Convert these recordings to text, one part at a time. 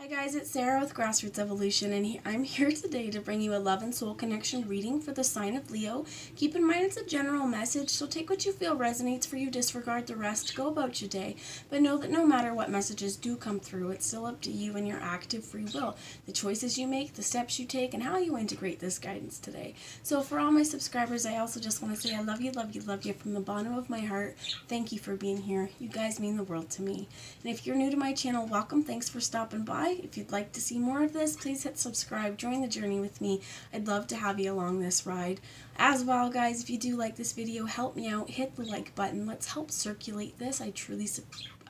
Guys, it's Sarah with Grassroots Evolution, and I'm here today to bring you a love and soul connection reading for the sign of Leo. Keep in mind it's a general message, so take what you feel resonates for you, disregard the rest, go about your day. But know that no matter what messages do come through, it's still up to you and your active free will, the choices you make, the steps you take, and how you integrate this guidance today. So for all my subscribers, I also just want to say I love you, love you, love you from the bottom of my heart. Thank you for being here. You guys mean the world to me. And if you're new to my channel, welcome. Thanks for stopping by. If you'd like to see more of this, please hit subscribe, join the journey with me. I'd love to have you along this ride. As well, guys, if you do like this video, help me out, hit the like button. Let's help circulate this. I truly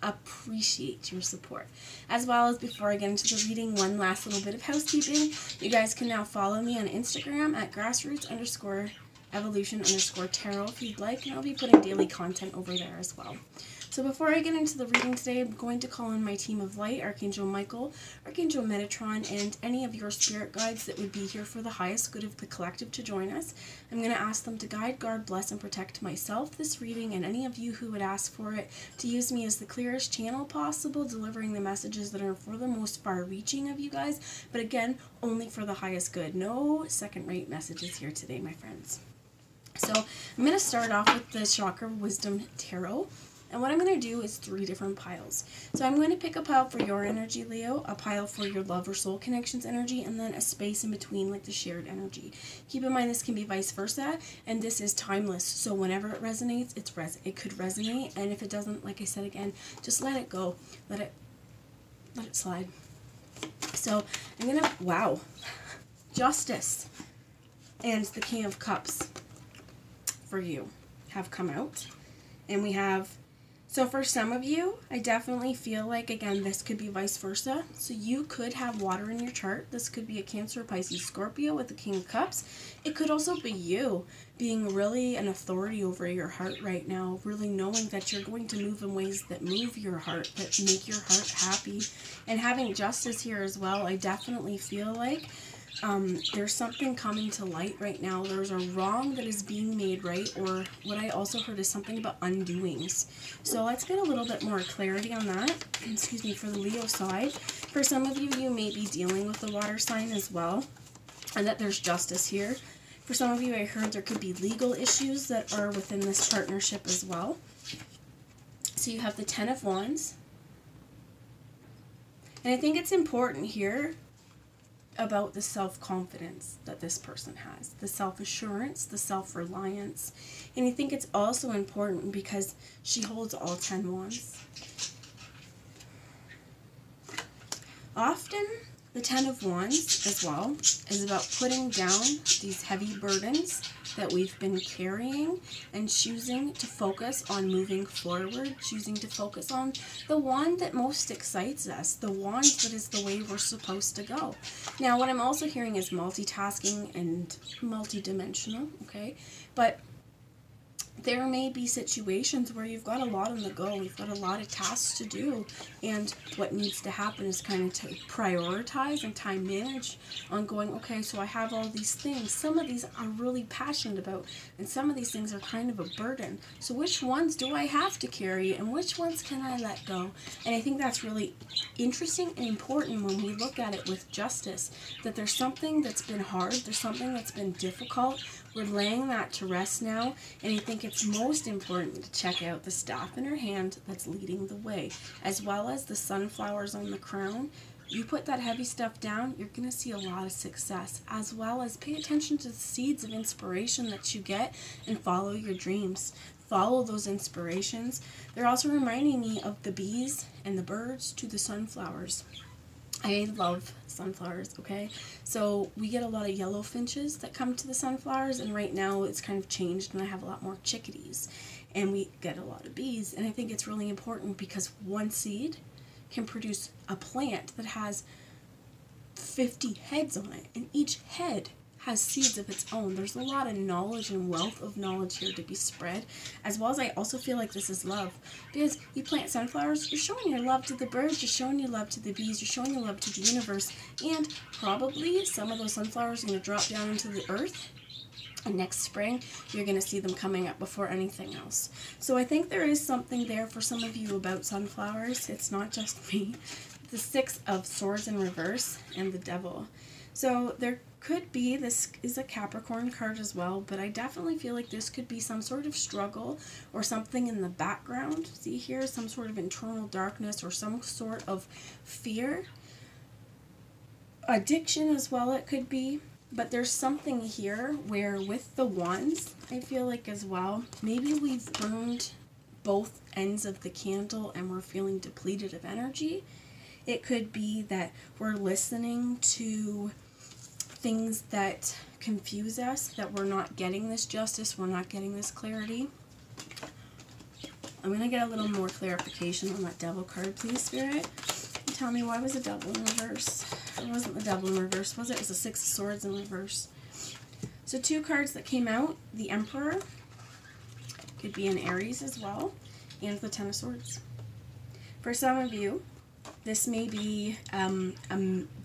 appreciate your support. As well as before I get into the reading, one last little bit of housekeeping. You guys can now follow me on Instagram at grassroots_evolution_tarot if you'd like, and I'll be putting daily content over there as well. So before I get into the reading today, I'm going to call in my team of light, Archangel Michael, Archangel Metatron, and any of your spirit guides that would be here for the highest good of the collective to join us. I'm going to ask them to guide, guard, bless, and protect myself this reading, and any of you who would ask for it, to use me as the clearest channel possible, delivering the messages that are for the most far-reaching of you guys, but again, only for the highest good. No second-rate messages here today, my friends. So I'm going to start off with the Chakra Wisdom Tarot. And what I'm going to do is 3 different piles. So I'm going to pick a pile for your energy, Leo, a pile for your love or soul connections energy, and then a space in between, like the shared energy. Keep in mind this can be vice versa, and this is timeless. So whenever it resonates, it could resonate, and if it doesn't, like I said again, just let it go. Let it slide. So I'm going to, wow, Justice and the King of Cups for you have come out. And we have, so for some of you, I definitely feel like, again, this could be vice versa. So you could have water in your chart. This could be a Cancer, Pisces, Scorpio with the King of Cups. It could also be you being really an authority over your heart right now, really knowing that you're going to move in ways that move your heart, that make your heart happy. And having Justice here as well, I definitely feel like there's something coming to light right now. There's a wrong that is being made right, or what I also heard is something about undoings. So let's get a little bit more clarity on that. Excuse me, for the Leo side. For some of you, you may be dealing with the water sign as well, and that there's justice here. For some of you, I heard there could be legal issues that are within this partnership as well. So you have the 10 of Wands. And I think it's important here about the self-confidence that this person has, the self-assurance, the self-reliance. And I think it's also important because she holds all 10 wands. Often, the 10 of Wands as well is about putting down these heavy burdens that we've been carrying and choosing to focus on moving forward, choosing to focus on the one that most excites us, the one that is the way we're supposed to go. Now, what I'm also hearing is multitasking and multidimensional, okay? But there may be situations where you've got a lot on the go, you've got a lot of tasks to do, and what needs to happen is kind of to prioritize and time manage on going, okay, so I have all these things. Some of these I'm really passionate about, and some of these things are kind of a burden. So which ones do I have to carry, and which ones can I let go? And I think that's really interesting and important when we look at it with Justice, that there's something that's been hard, there's something that's been difficult. We're laying that to rest now, and I think it's most important to check out the staff in her hand that's leading the way, as well as the sunflowers on the crown. You put that heavy stuff down, you're going to see a lot of success, as well as pay attention to the seeds of inspiration that you get and follow your dreams. Follow those inspirations. They're also reminding me of the bees and the birds to the sunflowers. I love sunflowers, okay? So we get a lot of yellow finches that come to the sunflowers, and right now it's kind of changed and I have a lot more chickadees. And we get a lot of bees, and I think it's really important because one seed can produce a plant that has 50 heads on it, and each head has seeds of its own. There's a lot of knowledge and wealth of knowledge here to be spread, as well as I also feel like this is love. Because you plant sunflowers, you're showing your love to the birds, you're showing your love to the bees, you're showing your love to the universe, and probably some of those sunflowers are going to drop down into the earth, and next spring you're going to see them coming up before anything else. So I think there is something there for some of you about sunflowers. It's not just me. the Six of Swords in reverse and the Devil. So there could be, this is a Capricorn card as well, but I definitely feel like this could be some sort of struggle or something in the background. See here, some sort of internal darkness or some sort of fear. Addiction as well it could be. But there's something here where with the Wands, I feel like as well, maybe we've burned both ends of the candle and we're feeling depleted of energy. It could be that we're listening to things that confuse us, that we're not getting this justice, we're not getting this clarity. I'm going to get a little more clarification on that Devil card, please, Spirit. Tell me, why was the Devil in reverse? It wasn't the Devil in reverse, was it? It was the Six of Swords in reverse. So two cards that came out, the Emperor, could be an Aries as well, and the Ten of Swords. For some of you, this may be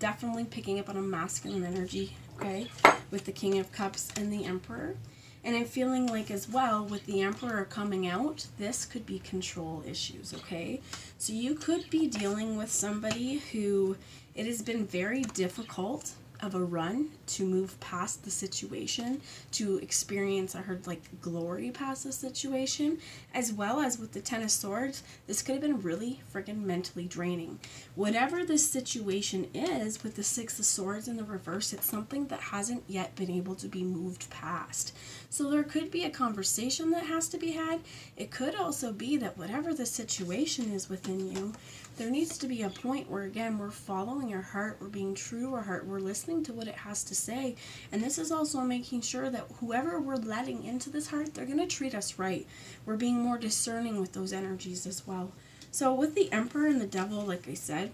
definitely picking up on a masculine energy, okay, with the King of Cups and the Emperor. And I'm feeling like as well, with the Emperor coming out, this could be control issues, okay? So you could be dealing with somebody who it has been very difficult of a run to move past the situation, to experience, I heard, like glory past the situation, as well as with the Ten of Swords, this could have been really freaking mentally draining. Whatever this situation is with the Six of Swords in the reverse, it's something that hasn't yet been able to be moved past. So there could be a conversation that has to be had. It could also be that whatever the situation is within you, there needs to be a point where, again, we're following our heart, we're being true to our heart, we're listening to what it has to say. And this is also making sure that whoever we're letting into this heart, they're going to treat us right. We're being more discerning with those energies as well. So with the Emperor and the Devil, like I said,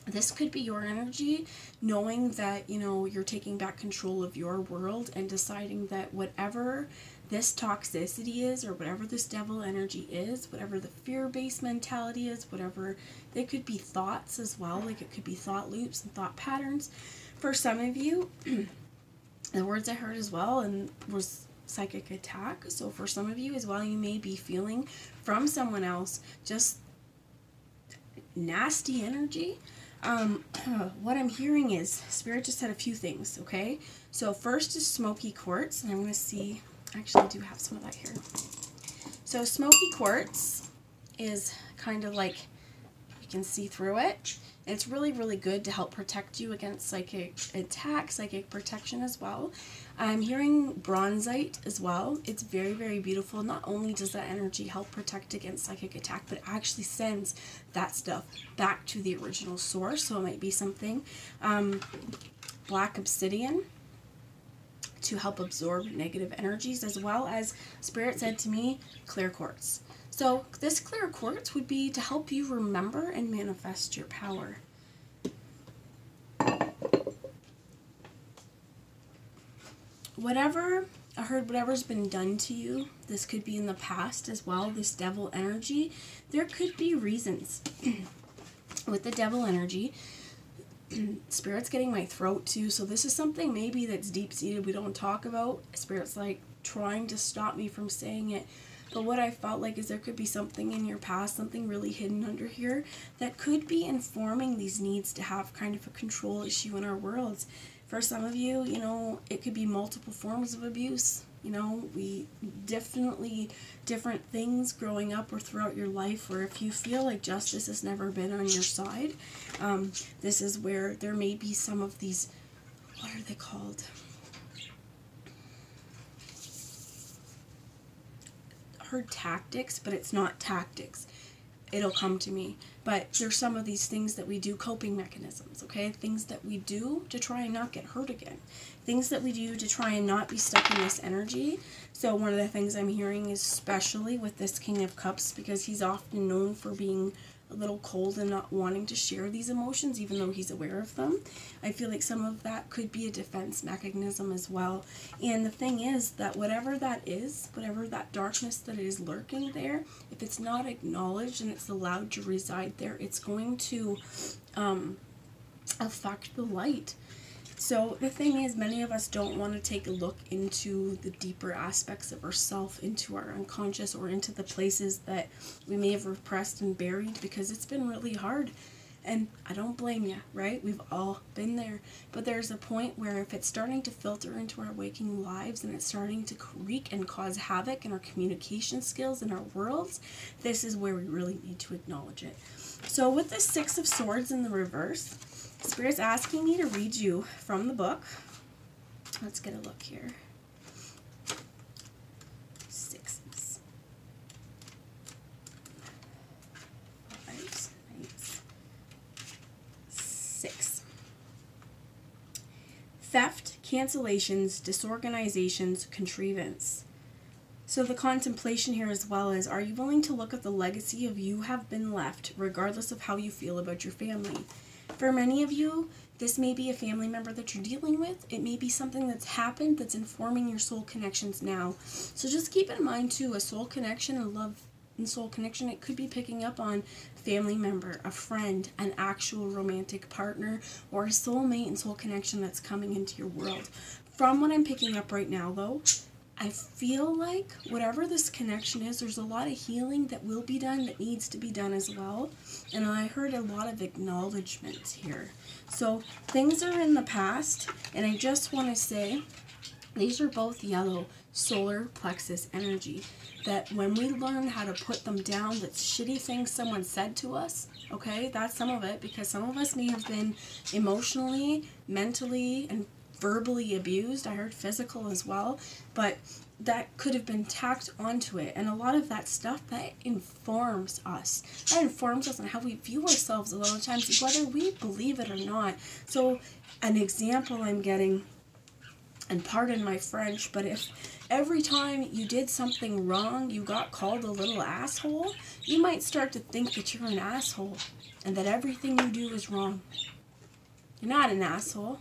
this could be your energy, knowing that, you know, you're taking back control of your world and deciding that whatever this toxicity is, or whatever this devil energy is, whatever the fear-based mentality is, whatever, they could be thoughts as well, like it could be thought loops and thought patterns. For some of you, the words I heard as well and was psychic attack. So for some of you as well, you may be feeling from someone else just nasty energy. What I'm hearing is Spirit just said a few things, okay? So first is smoky quartz, and I'm going to see, actually I do have some of that here. So smoky quartz is kind of like, you can see through it. It's really, really good to help protect you against psychic attack, psychic protection as well. I'm hearing bronzite as well. It's very, very beautiful. Not only does that energy help protect against psychic attack, but it actually sends that stuff back to the original source. So it might be something. Black obsidian to help absorb negative energies, as well as Spirit said to me, clear quartz. So this clear quartz would be to help you remember and manifest your power. Whatever, I heard whatever's been done to you, this could be in the past as well, this devil energy. There could be reasons. With the devil energy, Spirit's getting my throat too, so this is something maybe that's deep-seated we don't talk about. Spirit's like trying to stop me from saying it. But what I felt like is there could be something in your past, something really hidden under here, that could be informing these needs to have kind of a control issue in our worlds. For some of you, you know, it could be multiple forms of abuse. You know, we definitely, different things growing up or throughout your life where if you feel like justice has never been on your side, this is where there may be some of these, what are they called? Heard tactics, but it's not tactics. It'll come to me. But there's some of these things that we do, coping mechanisms, okay? Things that we do to try and not get hurt again. Things that we do to try and not be stuck in this energy. So one of the things I'm hearing is, especially with this King of Cups, because he's often known for being a little cold and not wanting to share these emotions, even though he's aware of them. I feel like some of that could be a defense mechanism as well. And the thing is that whatever that is, whatever that darkness that is lurking there, if it's not acknowledged and it's allowed to reside there, it's going to affect the light. So the thing is, many of us don't want to take a look into the deeper aspects of ourself, into our unconscious, or into the places that we may have repressed and buried, because it's been really hard. And I don't blame you, right? We've all been there. But there's a point where if it's starting to filter into our waking lives and it's starting to wreak and cause havoc in our communication skills in our worlds, this is where we really need to acknowledge it. So with the Six of Swords in the reverse, Spirit's asking me to read you from the book. Let's get a look here. Sixes. Fives. Nice. Six. Theft, cancellations, disorganizations, contrivance. So the contemplation here as well is, are you willing to look at the legacy of you have been left, regardless of how you feel about your family? For many of you, this may be a family member that you're dealing with. It may be something that's happened that's informing your soul connections now. So just keep in mind too, a soul connection, a love and soul connection, it could be picking up on family member, a friend, an actual romantic partner, or a soulmate and soul connection that's coming into your world. From what I'm picking up right now though, I feel like whatever this connection is, there's a lot of healing that will be done, that needs to be done as well. And I heard a lot of acknowledgement here. So things are in the past, and I just want to say, these are both yellow, solar plexus energy. That when we learn how to put them down, that's shitty things someone said to us, okay? That's some of it, because some of us may have been emotionally, mentally, and verbally abused. I heard physical as well, but that could have been tacked onto it. And a lot of that stuff, that informs us. That informs us on how we view ourselves a lot of times, whether we believe it or not. So an example I'm getting, and pardon my French, but if every time you did something wrong, you got called a little asshole, you might start to think that you're an asshole and that everything you do is wrong. You're not an asshole.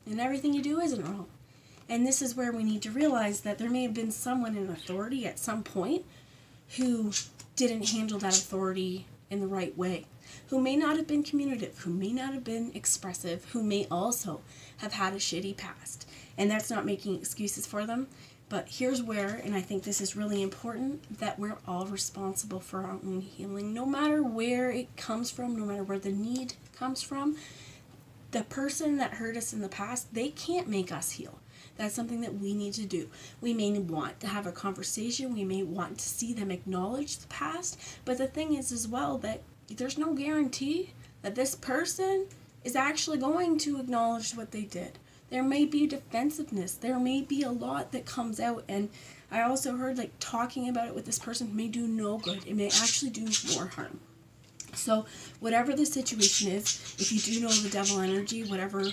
And everything you do isn't wrong. And this is where we need to realize that there may have been someone in authority at some point who didn't handle that authority in the right way, who may not have been communicative, who may not have been expressive, who may also have had a shitty past. And that's not making excuses for them. But here's where, and I think this is really important, that we're all responsible for our own healing, no matter where it comes from, no matter where the need comes from. The person that hurt us in the past, they can't make us heal. That's something that we need to do. We may want to have a conversation. We may want to see them acknowledge the past. But the thing is as well that there's no guarantee that this person is actually going to acknowledge what they did. There may be defensiveness. There may be a lot that comes out. And I also heard like talking about it with this person may do no good. It may actually do more harm. So whatever the situation is, if you do know the devil energy, whatever,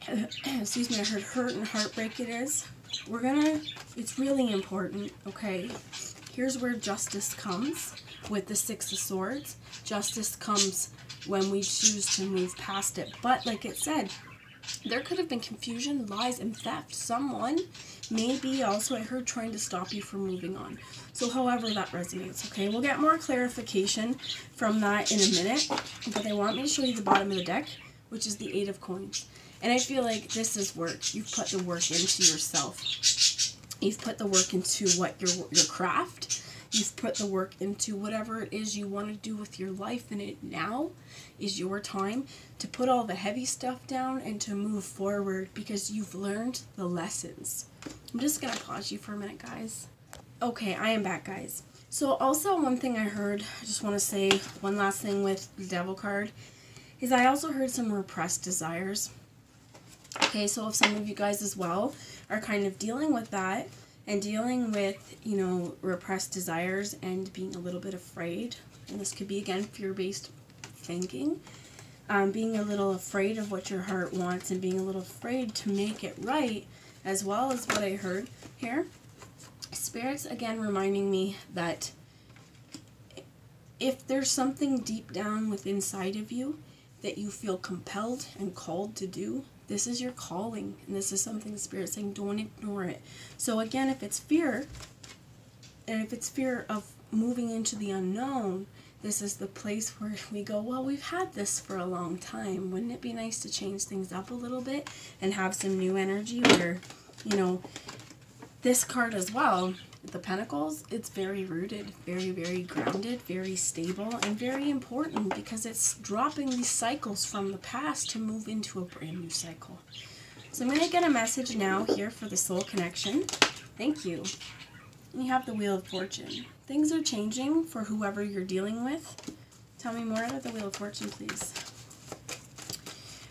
excuse me, I heard hurt and heartbreak it is, it's really important, okay? Here's where justice comes with the Six of Swords. Justice comes when we choose to move past it. But like it said, there could have been confusion, lies, and theft. Someone may be also, I heard, trying to stop you from moving on. So however that resonates, okay? We'll get more clarification from that in a minute. But they want me to show you the bottom of the deck, which is the Eight of Coins. And I feel like this is work. You've put the work into yourself. You've put the work into what your craft. You've put the work into whatever it is you want to do with your life, and it now is your time to put all the heavy stuff down and to move forward because you've learned the lessons. I'm just going to pause you for a minute, guys. Okay, I am back, guys. So also one thing I heard, I just want to say one last thing with the Devil card, is I also heard some repressed desires. Okay, so if some of you guys as well are kind of dealing with that, and dealing with, you know, repressed desires and being a little bit afraid, and this could be, again, fear-based thinking, being a little afraid of what your heart wants and being a little afraid to make it right, as well as what I heard here. Spirit's, again, reminding me that if there's something deep down within inside of you that you feel compelled and called to do, this is your calling, and this is something the Spirit's saying, don't ignore it. So again, if it's fear, and if it's fear of moving into the unknown, this is the place where we go, well, we've had this for a long time. Wouldn't it be nice to change things up a little bit and have some new energy where, you know, this card as well, the Pentacles, it's very rooted, very, very grounded, very stable, and very important because it's dropping these cycles from the past to move into a brand new cycle. So I'm going to get a message now here for the soul connection. Thank you. And you have the Wheel of Fortune. Things are changing for whoever you're dealing with. Tell me more about the Wheel of Fortune, please.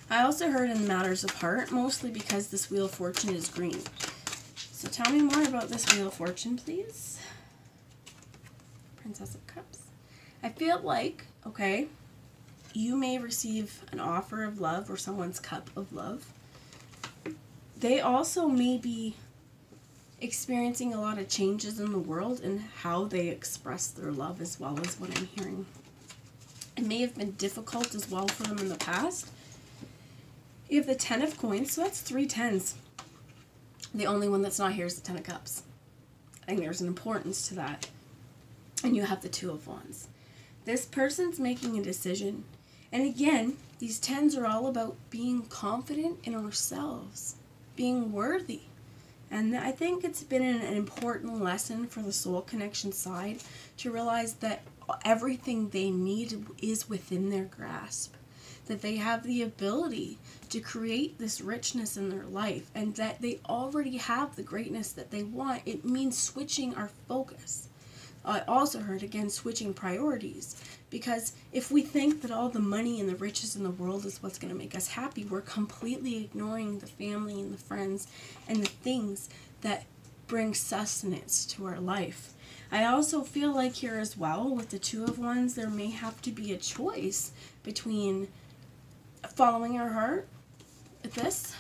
I also heard in matters of heart, mostly because this Wheel of Fortune is green. So tell me more about this Wheel of Fortune, please. Princess of Cups. I feel like, okay, you may receive an offer of love or someone's cup of love. They also may be experiencing a lot of changes in the world and how they express their love as well, as what I'm hearing. It may have been difficult as well for them in the past. You have the 10 of Coins, so that's 3 tens. The only one that's not here is the 10 of Cups. I think there's an importance to that. And you have the 2 of Wands. This person's making a decision. And again, these 10s are all about being confident in ourselves, being worthy. And I think it's been an important lesson for the soul connection side to realize that everything they need is within their grasp. That they have the ability to create this richness in their life and that they already have the greatness that they want. It means switching our focus. I also heard, again, switching priorities. Because if we think that all the money and the riches in the world is what's going to make us happy, we're completely ignoring the family and the friends and the things that bring sustenance to our life. I also feel like here as well, with the 2 of Wands, there may have to be a choice between following our heart with this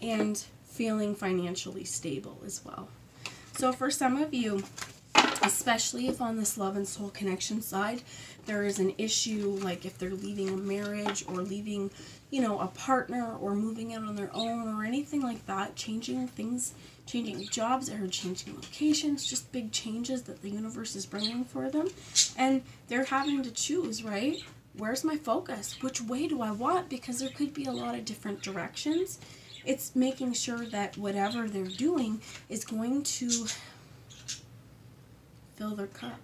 and feeling financially stable as well. So for some of you, especially if on this love and soul connection side, there is an issue, like if they're leaving a marriage or leaving, you know, a partner or moving out on their own or anything like that, changing things, changing jobs or changing locations, just big changes that the universe is bringing for them. And they're having to choose, right? Where's my focus? Which way do I want? Because there could be a lot of different directions. It's making sure that whatever they're doing is going to fill their cup.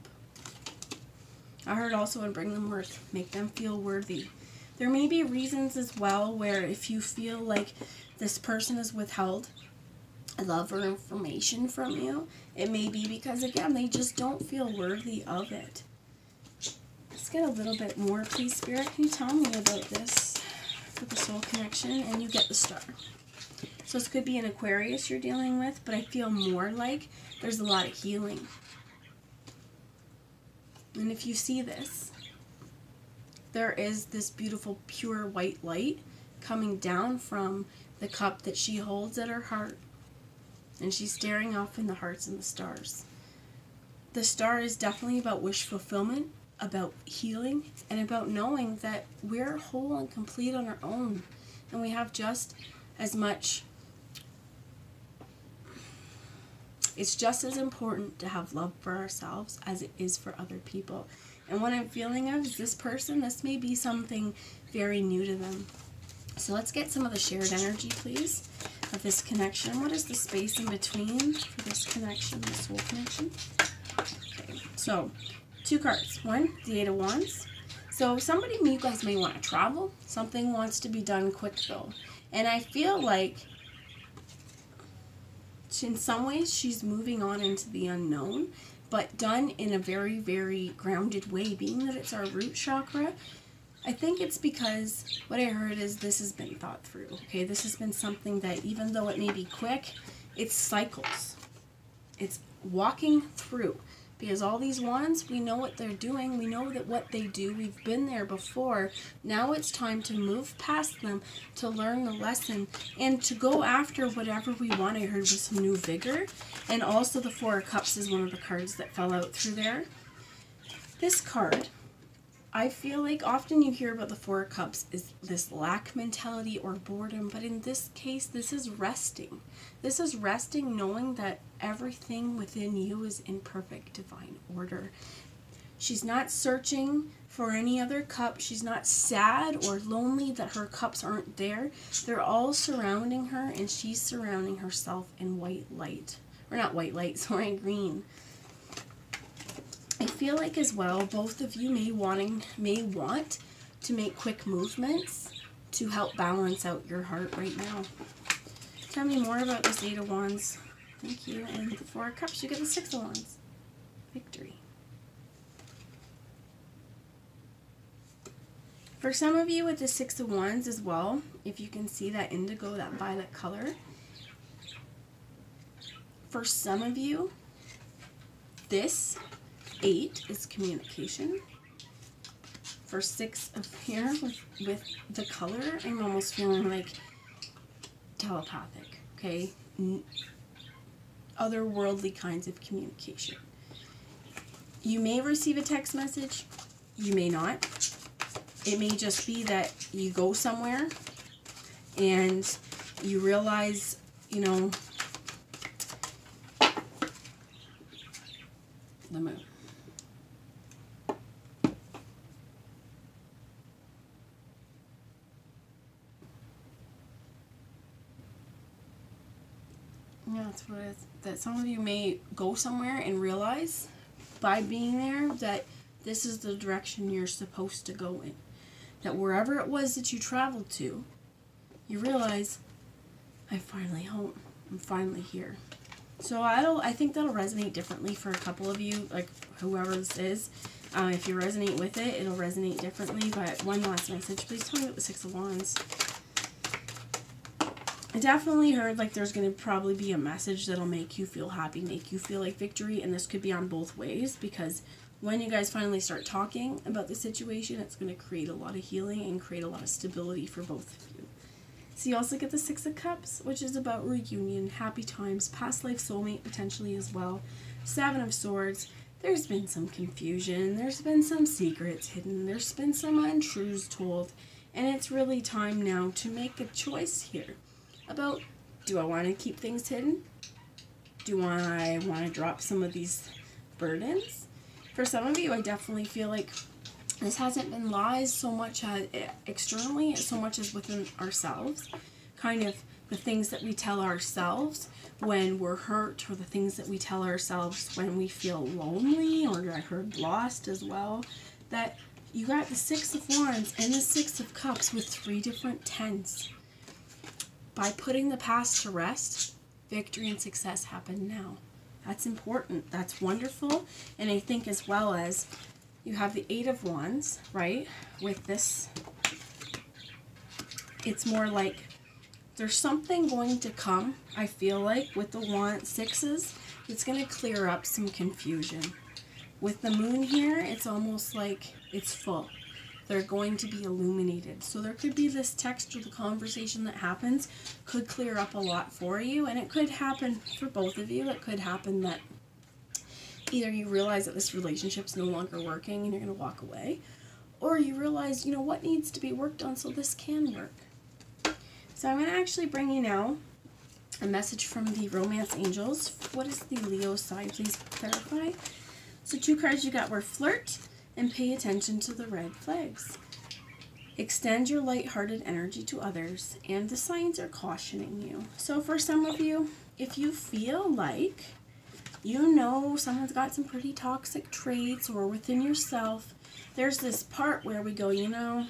I heard also in bring them worth, make them feel worthy. There may be reasons as well where if you feel like this person has withheld love or information from you, it may be because, again, they just don't feel worthy of it. Let's get a little bit more, please, Spirit. Can you tell me about this for the soul connection? And you get the Star. So this could be an Aquarius you're dealing with, but I feel more like there's a lot of healing. And if you see this, there is this beautiful pure white light coming down from the cup that she holds at her heart. And she's staring off in the hearts and the stars. The Star is definitely about wish fulfillment, about healing, and about knowing that we're whole and complete on our own. And we have just as much, it's just as important to have love for ourselves as it is for other people. And what I'm feeling of is this person, this may be something very new to them. So let's get some of the shared energy, please, of this connection. What is the space in between for this connection, the soul connection? Okay, so 2 cards. One, the 8 of Wands. So somebody, you guys may want to travel. Something wants to be done quick though. And I feel like in some ways she's moving on into the unknown, but done in a very, very grounded way, being that it's our root chakra. I think it's because what I heard is this has been thought through. Okay, this has been something that even though it may be quick, it's cycles. It's walking through. Because all these wands, we know what they're doing. We know that what they do, we've been there before. Now it's time to move past them, to learn the lesson, and to go after whatever we want. I heard with some new vigor. And also the 4 of Cups is one of the cards that fell out through there. This card, I feel like often you hear about the 4 of Cups is this lack mentality or boredom, but in this case, this is resting. This is resting, knowing that everything within you is in perfect divine order. She's not searching for any other cup. She's not sad or lonely that her cups aren't there. They're all surrounding her, and she's surrounding herself in white light. or not white light, sorry, green. I feel like as well, both of you may want to make quick movements to help balance out your heart right now. Tell me more about this Eight of Wands. Thank you. And the Four of Cups, you get the Six of Wands. Victory. For some of you with the Six of Wands as well, if you can see that indigo, that violet color. For some of you, this 8 is communication. For 6 of here with the color, I'm almost feeling like telepathic, okay? Otherworldly kinds of communication. You may receive a text message, you may not. It may just be that you go somewhere and you realize, you know, the moon. Yeah, that's what it is. That some of you may go somewhere and realize by being there that this is the direction you're supposed to go in. That wherever it was that you traveled to, you realize, I'm finally home. I'm finally here. So I think that'll resonate differently for a couple of you, like whoever this is. If you resonate with it, it'll resonate differently. But one last message. Please tell me about the Six of Wands. I definitely heard like there's going to probably be a message that'll make you feel happy, make you feel like victory, and this could be on both ways, because when you guys finally start talking about the situation, it's going to create a lot of healing and create a lot of stability for both of you. So you also get the Six of Cups, which is about reunion, happy times, past life soulmate potentially as well. Seven of Swords, there's been some confusion, there's been some secrets hidden, there's been some untruths told, and it's really time now to make a choice here. About, do I want to keep things hidden? Do I want to drop some of these burdens? For some of you, I definitely feel like this hasn't been lies so much as externally, so much as within ourselves. Kind of the things that we tell ourselves when we're hurt, or the things that we tell ourselves when we feel lonely, or I heard lost as well. That you got the Six of Wands and the Six of Cups with 3 different tens. By putting the past to rest, victory and success happen now. That's important. That's wonderful. And I think as well as you have the Eight of Wands, right? With this, it's more like there's something going to come, I feel like, with the sixes. It's going to clear up some confusion. With the moon here, it's almost like it's full. They're going to be illuminated. So there could be this text or the conversation that happens could clear up a lot for you, and it could happen for both of you. It could happen that either you realize that this relationship's no longer working and you're going to walk away, or you realize, you know, what needs to be worked on so this can work. So I'm going to actually bring you now a message from the Romance Angels. What is the Leo side? Please clarify. So 2 cards you got were Flirt and Pay Attention to the Red Flags. Extend your light-hearted energy to others, and the signs are cautioning you. So for some of you, if you feel like you know someone's got some pretty toxic traits, or within yourself, there's this part where we go, you know,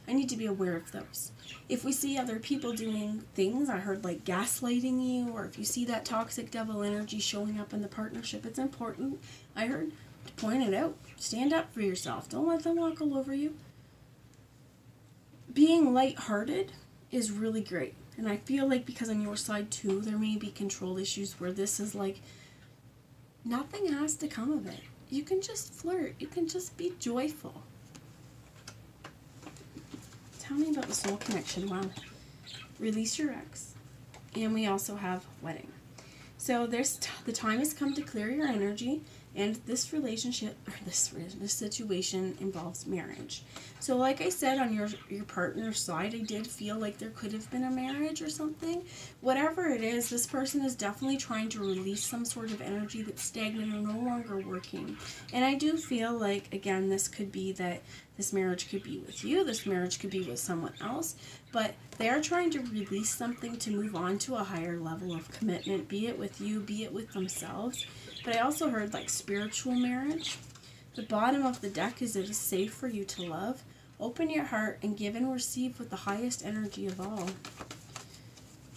I need to be aware of those. If we see other people doing things, I heard like gaslighting you, or if you see that toxic devil energy showing up in the partnership, it's important, I heard, to point it out. Stand up for yourself. Don't let them walk all over you. Being lighthearted is really great. And I feel like because on your side too, there may be control issues where this is like, nothing has to come of it. You can just flirt. You can just be joyful. Tell me about the soul connection. Wow. Release your ex. And we also have wedding. So the time has come to clear your energy, and this relationship, or this situation involves marriage. So like I said, on your partner's side, I did feel like there could have been a marriage or something. Whatever it is, this person is definitely trying to release some sort of energy that's stagnant or no longer working. And I do feel like, again, this could be that This marriage could be with you, this marriage could be with someone else, but they are trying to release something to move on to a higher level of commitment, be it with you, be it with themselves. But I also heard like spiritual marriage. The bottom of the deck is it is safe for you to love. Open your heart and give and receive with the highest energy of all.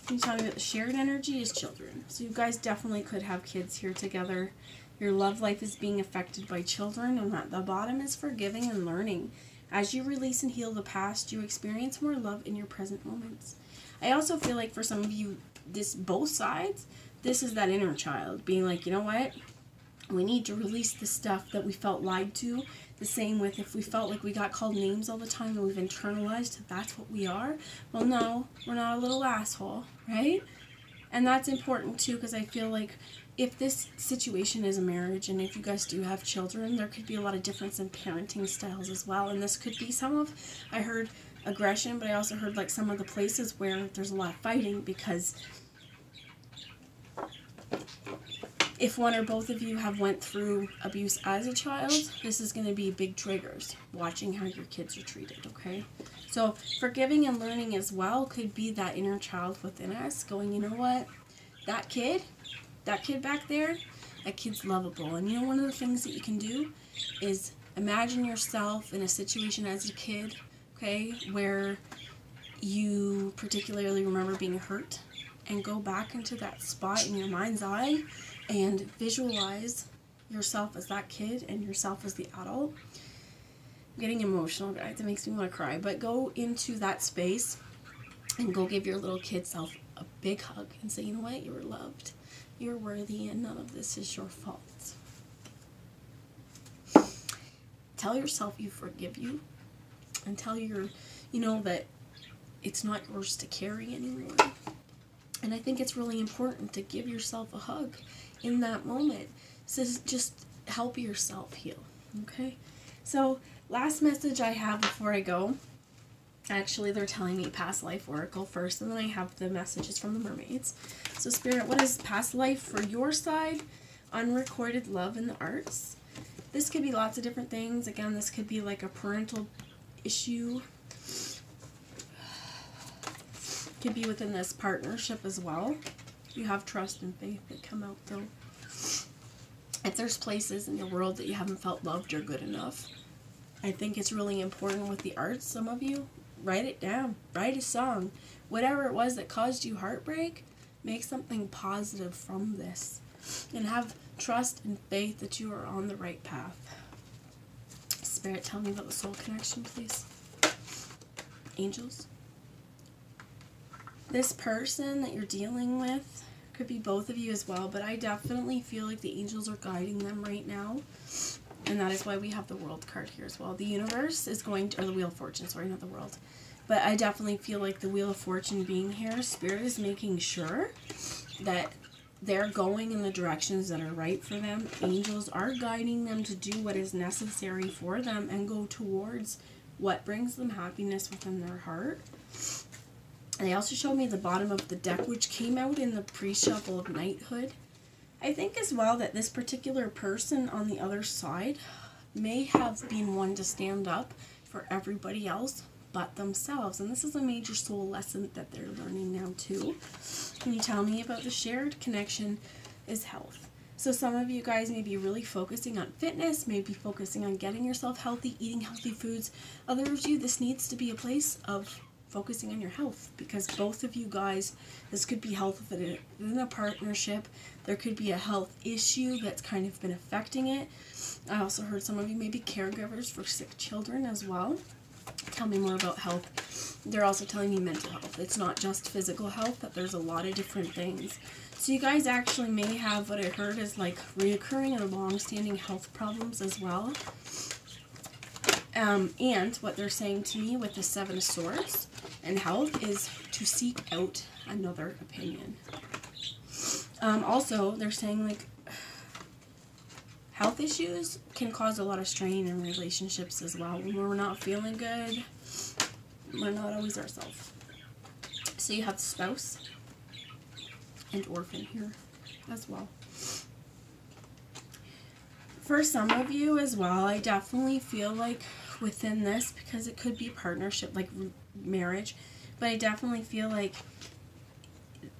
Can you tell me what the shared energy is? Children. So you guys definitely could have kids here together. Your love life is being affected by children, and at the bottom is forgiving and learning. As you release and heal the past, you experience more love in your present moments. I also feel like for some of you, both sides, this is that inner child being like, you know what? We need to release the stuff that we felt lied to. The same with if we felt like we got called names all the time and we've internalized that's what we are. Well, no, we're not a little asshole, right? And that's important too, because I feel like if this situation is a marriage and if you guys do have children, there could be a lot of difference in parenting styles as well. And this could be some of, I heard aggression, but I also heard like some of the places where there's a lot of fighting, because if one or both of you have went through abuse as a child, this is going to be big triggers, watching how your kids are treated, okay? So forgiving and learning as well could be that inner child within us going, you know what, that kid back there, that kid's lovable. And you know, one of the things that you can do is imagine yourself in a situation as a kid, okay, where you particularly remember being hurt, and go back into that spot in your mind's eye and visualize yourself as that kid and yourself as the adult. I'm getting emotional, guys. It makes me want to cry. But go into that space and go give your little kid self a big hug and say, you know what, you were loved. You're worthy, and none of this is your fault. Tell yourself you forgive you, and tell you know, that it's not yours to carry anymore. And I think it's really important to give yourself a hug in that moment. So just help yourself heal, okay? So last message I have before I go, actually they're telling me past life oracle first, and then I have the messages from the mermaids. So Spirit, what is past life for your side? Unrecorded love in the arts. This could be lots of different things. Again, this could be like a parental issue. Could be within this partnership as well. You have trust and faith that come out though. If there's places in your world that you haven't felt loved or good enough, I think it's really important with the arts. Some of you, write it down. Write a song. Whatever it was that caused you heartbreak, make something positive from this. And have trust and faith that you are on the right path. Spirit, tell me about the soul connection, please. Angels. This person that you're dealing with could be both of you as well, but I definitely feel like the angels are guiding them right now. And that is why we have the World card here as well. The universe is going to, or the Wheel of Fortune, sorry, not the World. But I definitely feel like the Wheel of Fortune being here, Spirit is making sure that they're going in the directions that are right for them. Angels are guiding them to do what is necessary for them and go towards what brings them happiness within their heart. They also showed me the bottom of the deck, which came out in the pre-shuffle of knighthood. I think as well that this particular person on the other side may have been one to stand up for everybody else but themselves. And this is a major soul lesson that they're learning now too. Can you tell me about the shared connection is health? So some of you guys may be really focusing on fitness, maybe focusing on getting yourself healthy, eating healthy foods. Others of you, this needs to be a place of focusing on your health, because both of you guys, this could be health within a partnership. There could be a health issue that's kind of been affecting it. I also heard some of you may be caregivers for sick children as well. Tell me more about health. They're also telling me mental health. It's not just physical health, but there's a lot of different things. So you guys actually may have what I heard is like reoccurring or long-standing health problems as well. And what they're saying to me with the Seven of Swords and health is to seek out another opinion. Also, they're saying like health issues can cause a lot of strain in relationships as well. When we're not feeling good, we're not always ourselves. So you have spouse and orphan here as well. For some of you as well, I definitely feel like within this, because it could be partnership, like marriage, but I definitely feel like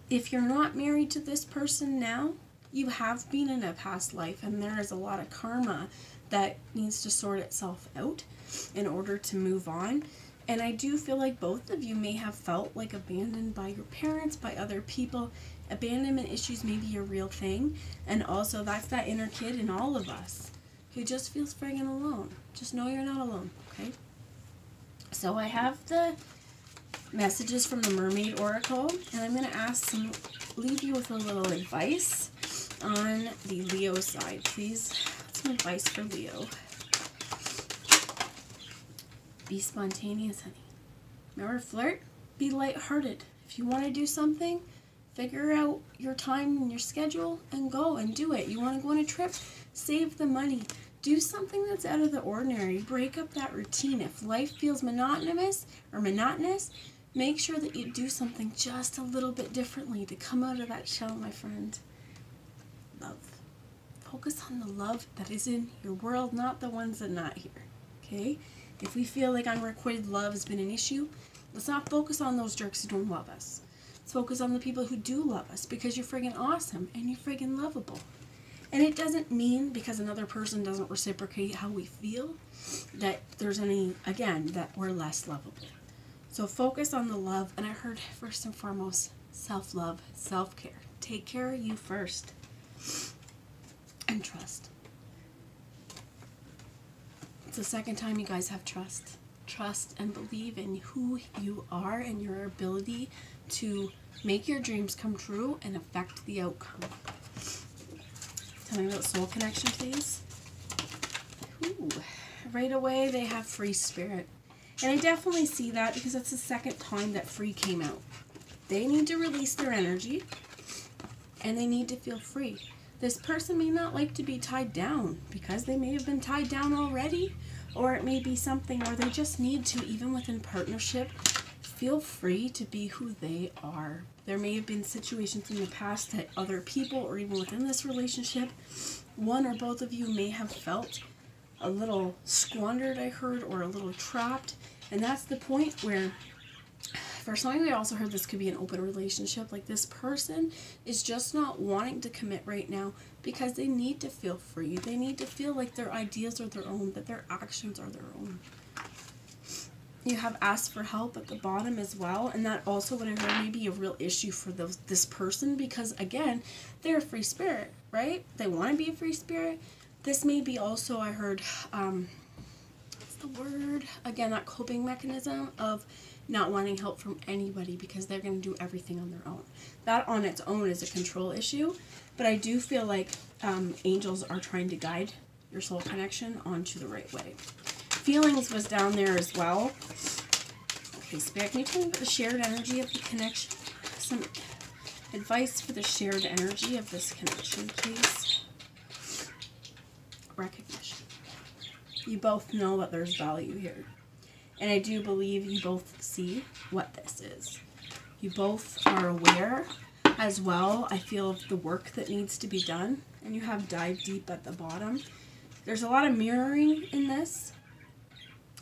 if you're not married to this person now, you have been in a past life, and there is a lot of karma that needs to sort itself out in order to move on. And I do feel like both of you may have felt like abandoned by your parents, by other people. Abandonment issues may be a real thing, and also that's that inner kid in all of us who just feels friggin' alone. Just know you're not alone, okay? So I have the messages from the Mermaid Oracle, and I'm going to leave you with a little advice on the Leo side. Please, some advice for Leo. Be spontaneous, honey. Remember, flirt, be lighthearted. If you want to do something, figure out your time and your schedule and go and do it. You want to go on a trip, save the money. Do something that's out of the ordinary. Break up that routine. If life feels monotonous, make sure that you do something just a little bit differently to come out of that shell, my friend. Love. Focus on the love that is in your world, not the ones that are not here. Okay? If we feel like unrequited love has been an issue, let's not focus on those jerks who don't love us. Let's focus on the people who do love us, because you're friggin' awesome and you're friggin' lovable. And it doesn't mean because another person doesn't reciprocate how we feel that there's any, again, that we're less lovable. So focus on the love, and I heard first and foremost, self-love, self-care. Take care of you first. And trust. It's the second time you guys have trust. Trust and believe in who you are and your ability to make your dreams come true and affect the outcome. Tell me about soul connection, please. Ooh, right away they have free spirit. And I definitely see that because that's the second time that free came out. They need to release their energy and they need to feel free. This person may not like to be tied down because they may have been tied down already, or it may be something where they just need to, even within partnership, feel free to be who they are. There may have been situations in the past that other people, or even within this relationship, one or both of you may have felt a little squandered, I heard, or a little trapped. And that's the point where, for some of you, I also heard this could be an open relationship. Like this person is just not wanting to commit right now because they need to feel free. They need to feel like their ideas are their own, that their actions are their own. You have asked for help at the bottom as well, and that also, what I heard, may be a real issue for this person because, again, they're a free spirit, right? They want to be a free spirit. This may be also, I heard, what's the word? Again, that coping mechanism of not wanting help from anybody because they're going to do everything on their own. That on its own is a control issue, but I do feel like angels are trying to guide your soul connection onto the right way. Feelings was down there as well. Okay, Spirit, can you tell me about the shared energy of the connection? Some advice for the shared energy of this connection, please. Recognition. You both know that there's value here. And I do believe you both see what this is. You both are aware as well, I feel, of the work that needs to be done. And you have dived deep at the bottom. There's a lot of mirroring in this.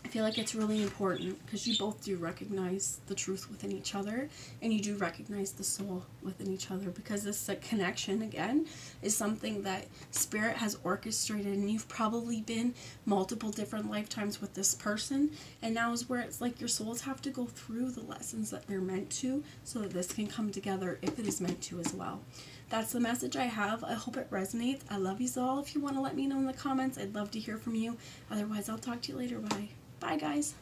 I feel like it's really important because you both do recognize the truth within each other, and you do recognize the soul within each other, because this connection, again, is something that Spirit has orchestrated, and you've probably been multiple different lifetimes with this person, and now is where it's like your souls have to go through the lessons that they're meant to so that this can come together if it is meant to as well. That's the message I have. I hope it resonates. I love you all. If you want to let me know in the comments, I'd love to hear from you. Otherwise, I'll talk to you later. Bye. Bye, guys.